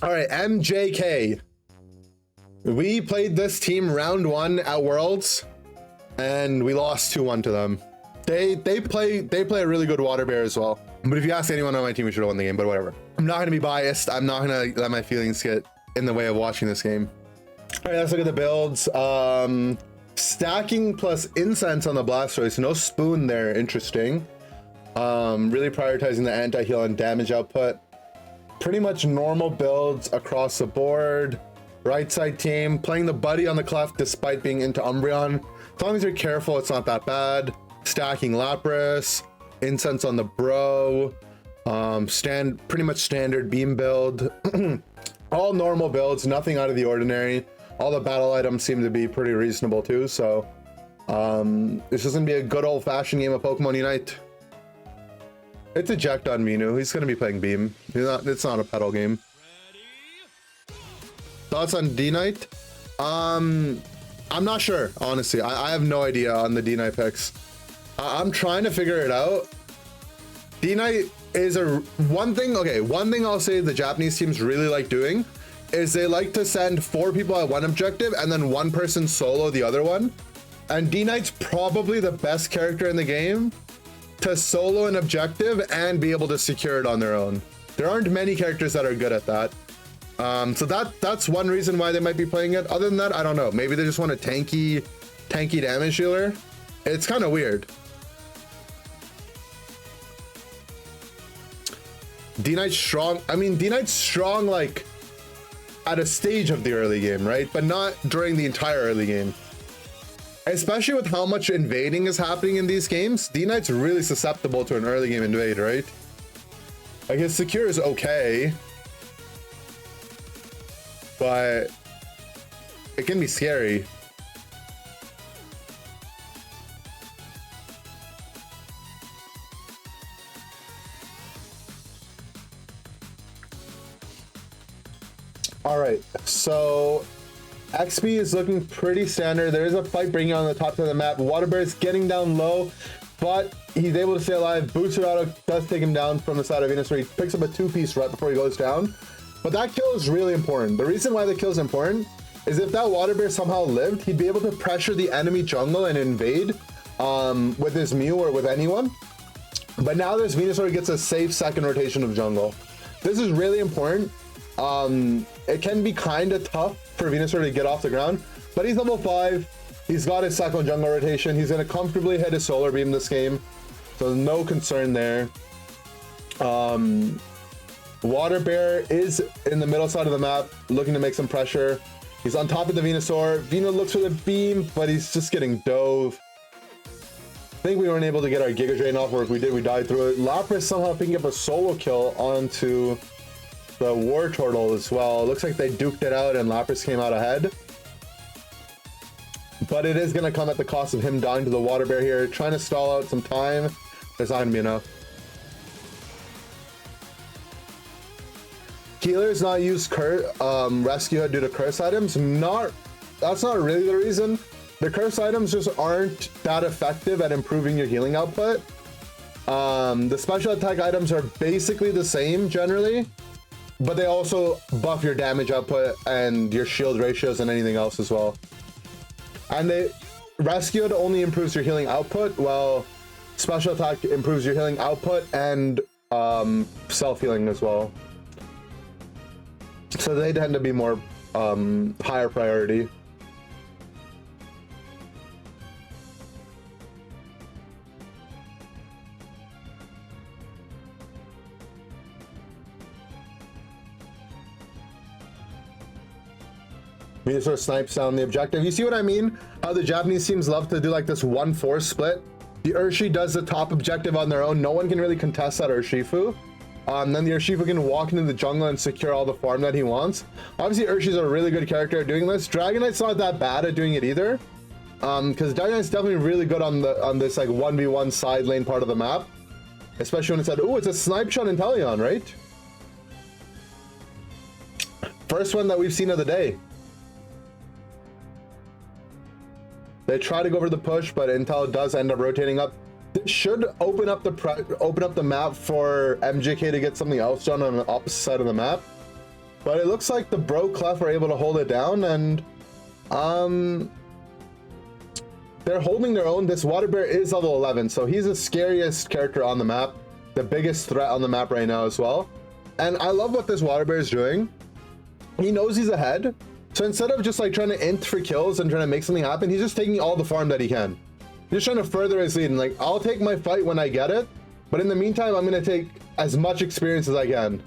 All right, MJK. We played this team round 1 at Worlds, and we lost 2-1 to them. They play a really good water bear as well. But if you ask anyone on my team, we should have won the game, but whatever. I'm not gonna be biased. I'm not gonna let my feelings get in the way of watching this game. All right, let's look at the builds. Stacking plus incense on the Blastoise, no spoon there, interesting. Really prioritizing the anti-heal and damage output. Pretty much normal builds across the board. Right side team, playing the Buddy on the Clef despite being into Umbreon. As long as you're careful, it's not that bad. Stacking Lapras, incense on the Bro, pretty much standard beam build. All normal builds, nothing out of the ordinary. All the battle items seem to be pretty reasonable too, so this is gonna be a good old-fashioned game of Pokemon Unite. It's eject on Minu. He's gonna be playing Beam. It's not a pedal game. Thoughts on D-Knight? I'm not sure, honestly. I have no idea on the D-Knight picks. I'm trying to figure it out. D-Knight is one thing I'll say the Japanese teams really like doing is they like to send 4 people at one objective and then 1 person solo the other one. And D-Knight's probably the best character in the game to solo an objective and be able to secure it on their own. There aren't many characters that are good at that. So that's one reason why they might be playing it. Other than that, I don't know. Maybe they just want a tanky damage dealer. It's kind of weird. D-Knight's strong. I mean, D-Knight's strong like at a stage of the early game, right? But not during the entire early game. Especially with how much invading is happening in these games, D-Knight's really susceptible to an early game invade, right? Like his secure is okay, but it can be scary. All right, so XP is looking pretty standard. There is a fight bringing on the top of the map. Water Bear is getting down low, but he's able to stay alive. Boosted Auto does take him down from the side of Venus, where he picks up a 2-piece right before he goes down. But that kill is really important. The reason why the kill is important is if that Water Bear somehow lived, he'd be able to pressure the enemy jungle and invade with his Mew or with anyone. But now this Venusaur gets a safe second rotation of jungle. This is really important. It can be kind of tough for Venusaur to get off the ground, but he's level 5. He's got his second jungle rotation. He's going to comfortably hit his Solar Beam this game, so no concern there. Water Bear is in the middle side of the map, looking to make some pressure. He's on top of the Venusaur. Veno looks for the beam, but he's just getting dove. I think we weren't able to get our Giga Drain off, or if we did, we died through it. Lapras somehow picking up a solo kill onto the War Turtle as well. It looks like they duked it out and Lapras came out ahead. But it is going to come at the cost of him dying to the Water Bear here. Trying to stall out some time. There's not going to be enough. Healers not use Rescue Head due to curse items. That's not really the reason. The curse items just aren't that effective at improving your healing output. The special attack items are basically the same generally, but they also buff your damage output and your shield ratios and anything else as well. And Rescued only improves your healing output, while special attack improves your healing output and self-healing as well. So they tend to be more higher priority. Venusaur snipes down the objective. You see what I mean? How the Japanese teams love to do like this 1-4 split. The Urshifu does the top objective on their own. No one can really contest that Urshifu. Then the Urshifu can walk into the jungle and secure all the farm that he wants. Obviously, Urshifu's a really good character at doing this. Dragonite's not that bad at doing it either. Because Dragonite's definitely really good on this like 1v1 side lane part of the map. Especially when it said, oh, it's a snipe shot Inteleon, right? First one that we've seen of the day. They try to go for the push, but Intel does end up rotating up. This should open up the map for MJK to get something else done on the opposite side of the map. But it looks like the Bro Clef are able to hold it down, and they're holding their own. This Water Bear is level 11, so he's the scariest character on the map, the biggest threat on the map right now as well. And I love what this Water Bear is doing. He knows he's ahead, so instead of just like trying to int for kills and trying to make something happen, he's just taking all the farm that he can. He's just trying to further his lead, and like, I'll take my fight when I get it, but in the meantime, I'm gonna take as much experience as I can.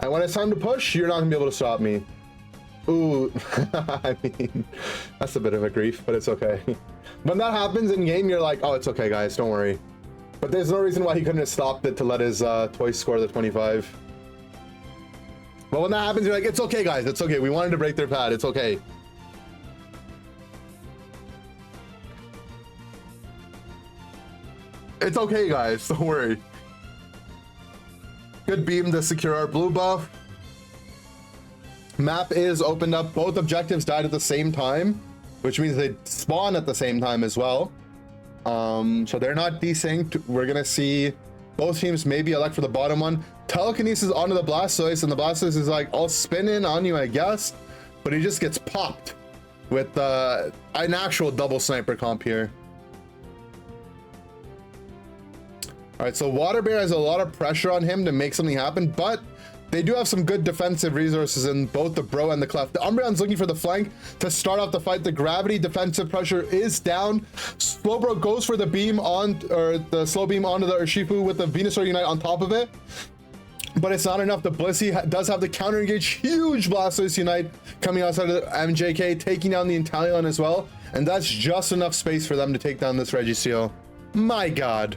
And when it's time to push, you're not gonna be able to stop me. Ooh, I mean, that's a bit of a grief, but it's okay. When that happens in game, you're like, oh, it's okay, guys, don't worry. But there's no reason why he couldn't have stopped it to let his toy score the 25. But when that happens, you're like, it's okay, guys, it's okay. We wanted to break their pad, it's okay. It's okay, guys, don't worry. Good beam to secure our blue buff. Map is opened up. Both objectives died at the same time, which means they spawn at the same time as well. So they're not desynced. We're gonna see both teams maybe elect for the bottom one. Telekinesis onto the Blastoise, and the Blastoise is like, I'll spin in on you, I guess, but he just gets popped with an actual double sniper comp here. All right, so Water Bear has a lot of pressure on him to make something happen, but they do have some good defensive resources in both the Bro and the Clef. The Umbreon's looking for the flank to start off the fight. The gravity defensive pressure is down. Slowbro goes for the beam on, or the slow beam onto the Urshifu with the Venusaur Unite on top of it, but it's not enough. The Blissey does have the counter engage. Huge Blastoise Unite coming outside of the MJK, taking down the Inteleon as well, and that's just enough space for them to take down this Registeel. My God.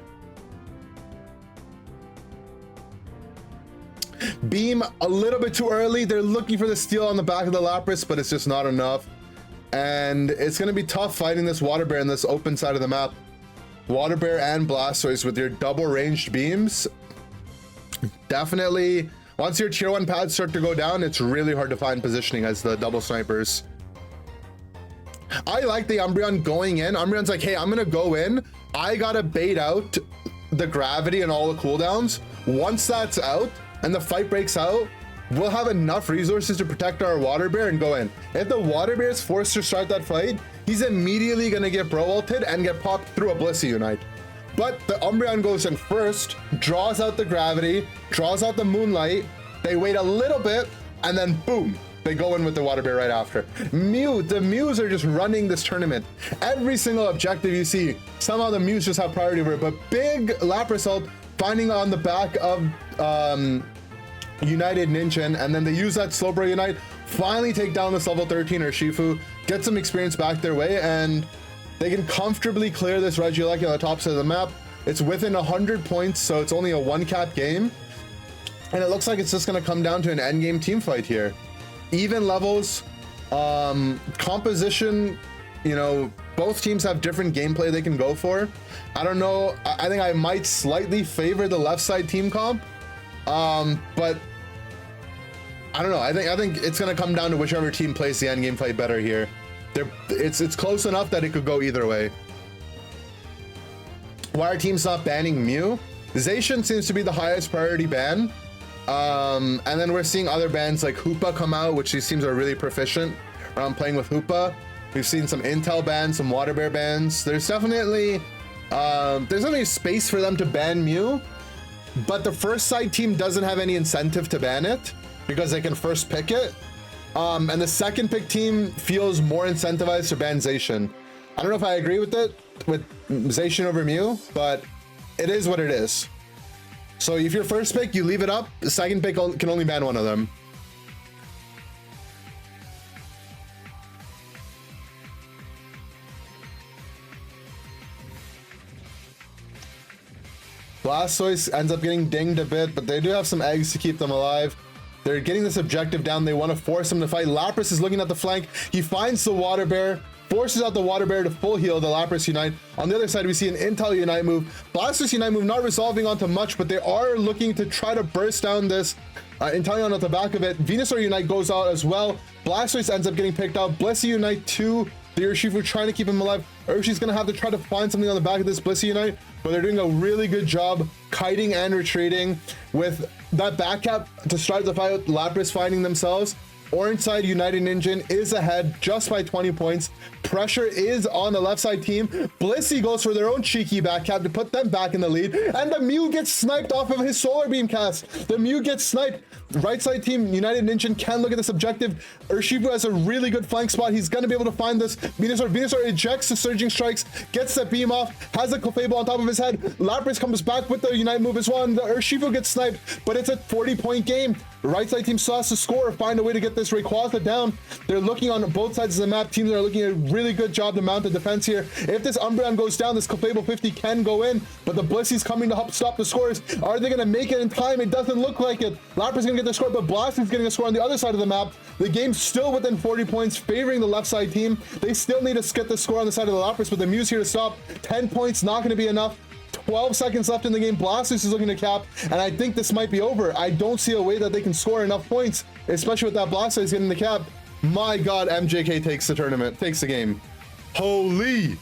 Beam a little bit too early. They're looking for the steal on the back of the Lapras, but it's just not enough. And it's going to be tough fighting this Water Bear in this open side of the map. Water Bear and Blastoise with your double ranged beams. Definitely, once your tier 1 pads start to go down, it's really hard to find positioning as the double snipers. I like the Umbreon going in. Umbreon's like, hey, I'm going to go in. I got to bait out the gravity and all the cooldowns. Once that's out, and the fight breaks out, we'll have enough resources to protect our Water Bear and go in. If the Water Bear is forced to start that fight, he's immediately gonna get Bro ulted and get popped through a Blissey Unite. But the Umbreon goes in first, draws out the gravity, draws out the Moonlight, they wait a little bit, and then boom, they go in with the Water Bear right after. The Mews are just running this tournament. Every single objective you see, somehow the Mews just have priority over it, but big Lapras ult finding on the back of United Ninjen, and then they use that Slowbro Unite, finally take down this level 13 Urshifu, get some experience back their way, and they can comfortably clear this Regieleki on the top side of the map. It's within 100 points, so it's only a one-cap game, and it looks like it's just going to come down to an endgame team fight here. Even levels, composition, you know, both teams have different gameplay they can go for. I don't know, I think I might slightly favor the left side team comp, but I don't know. I think it's gonna come down to whichever team plays the end game fight better here. It's close enough that it could go either way. Why are teams not banning Mew? Zacian seems to be the highest priority ban, and then we're seeing other bans like Hoopa come out, which these teams are really proficient around playing with Hoopa. We've seen some Intel bans, some Water Bear bans. There's definitely space for them to ban Mew, but the first side team doesn't have any incentive to ban it because they can first pick it. And the second pick team feels more incentivized to ban Zacian. I don't know if I agree with it, with Zacian over Mew, but it is what it is. So if you're first pick, you leave it up. The second pick can only ban one of them. Blastoise ends up getting dinged a bit, but they do have some eggs to keep them alive. They're getting this objective down. They want to force him to fight. Lapras is looking at the flank. He finds the Water Bear, forces out the Water Bear to full heal the Lapras Unite. On the other side, we see an Intel Unite move. Blastoise Unite move not resolving onto much, but they are looking to try to burst down this Inteleon at the back of it. Venusaur Unite goes out as well. Blastoise ends up getting picked out. Blissey Unite 2. The Urshifu trying to keep him alive. Urshi's gonna have to try to find something on the back of this Blissey Unite, but they're doing a really good job kiting and retreating with that back cap to start the fight with Lapras finding themselves. Orange side, United Ninjen is ahead just by 20 points. Pressure is on the left side team. Blissey goes for their own cheeky back cap to put them back in the lead. And the Mew gets sniped off of his Solar Beam cast. The Mew gets sniped. Right side team, United Ninjen can look at this objective. Urshifu has a really good flank spot. He's going to be able to find this. Venusaur ejects the Surging Strikes, gets the beam off, has a Clefable on top of his head. Lapras comes back with the Unite move as well. And the Urshifu gets sniped, but it's a 40-point game. Right side team still has to score, find a way to get this Rayquaza down. They're looking on both sides of the map. Teams are looking at a really good job to mount the defense here. If this Umbreon goes down, this Clefable 50 can go in, but the Blissey's coming to help stop the scores. Are they going to make it in time? It doesn't look like it. Lapras going to get the score, but Blast is getting a score on the other side of the map. The game's still within 40 points, favoring the left side team. They still need to get the score on the side of the Lapras, but the Mew's here to stop. 10 points, not going to be enough. 12 seconds left in the game. Blastoise is looking to cap, and I think this might be over. I don't see a way that they can score enough points, especially with that Blastoise getting the cap. My God, MJK takes the tournament, takes the game. Holy!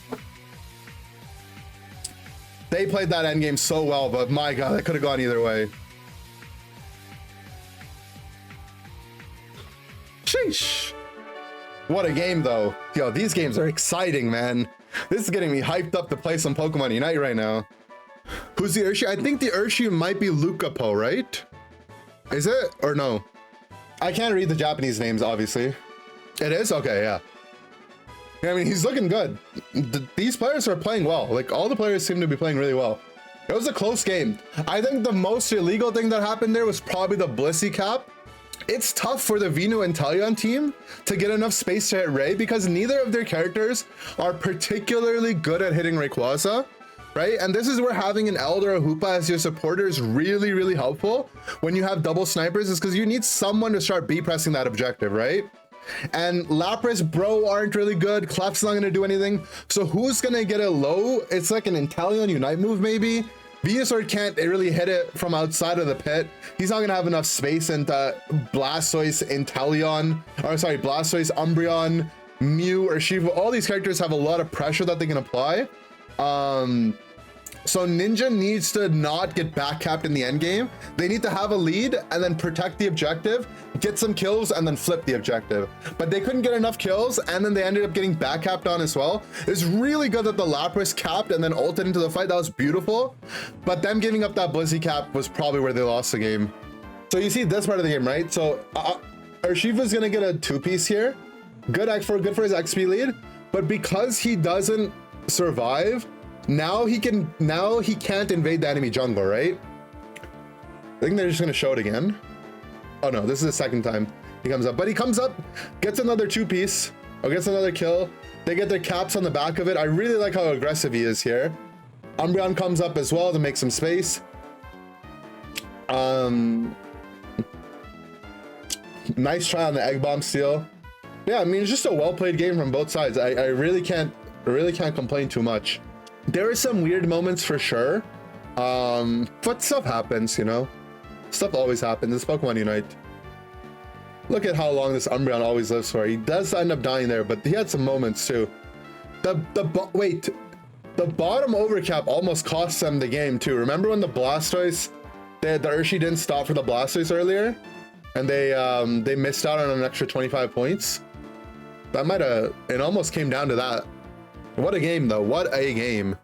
They played that end game so well, but my God, it could have gone either way. Sheesh. What a game, though. Yo, these games are exciting, man. This is getting me hyped up to play some Pokemon Unite right now. Who's the Urshifu? I think the Urshifu might be Lucapo, right? Is it? Or no? I can't read the Japanese names, obviously. It is? Okay, yeah. I mean, he's looking good. These players are playing well. Like, all the players seem to be playing really well. It was a close game. I think the most illegal thing that happened there was probably the Blissey cap. It's tough for the Venu and Talion team to get enough space to hit Ray because neither of their characters are particularly good at hitting Rayquaza, right? And this is where having an Elder or Hoopa as your supporter is really, really helpful when you have double snipers, is because you need someone to start B-pressing that objective, right? And Lapras, bro, aren't really good. Clef's not going to do anything. So who's going to get it low? It's like an Inteleon Unite move, maybe. Venusaur can't really hit it from outside of the pit. He's not going to have enough space into Blastoise, Inteleon, or sorry, Blastoise, Umbreon, Mew, or Urshifu. All these characters have a lot of pressure that they can apply. So Ninja needs to not get back capped in the end game. They need to have a lead and then protect the objective, get some kills, and then flip the objective. But they couldn't get enough kills, and then they ended up getting back capped on as well. It's really good that the Lapras capped and then ulted into the fight. That was beautiful. But them giving up that Blissey cap was probably where they lost the game. So you see this part of the game, right? So Urshifu's gonna get a two-piece here. Good for his XP lead, but because he doesn't survive, now he can't invade the enemy jungle, right? I think they're just gonna show it again. Oh no, this is the second time he comes up, but he comes up, gets another two-piece, or gets another kill. They get their caps on the back of it. I really like how aggressive he is here. Umbreon comes up as well to make some space. Nice try on the Egg Bomb steal. Yeah, I mean, it's just a well-played game from both sides. I really can't complain too much. There are some weird moments for sure, but stuff happens, you know? Stuff always happens. It's Pokemon Unite. Look at how long this Umbreon always lives for. He does end up dying there, but he had some moments too. Wait, the bottom overcap almost cost them the game too. Remember when the Blastoise, the Urshifu didn't stop for the Blastoise earlier, and they missed out on an extra 25 points? That it almost came down to that. What a game though, what a game.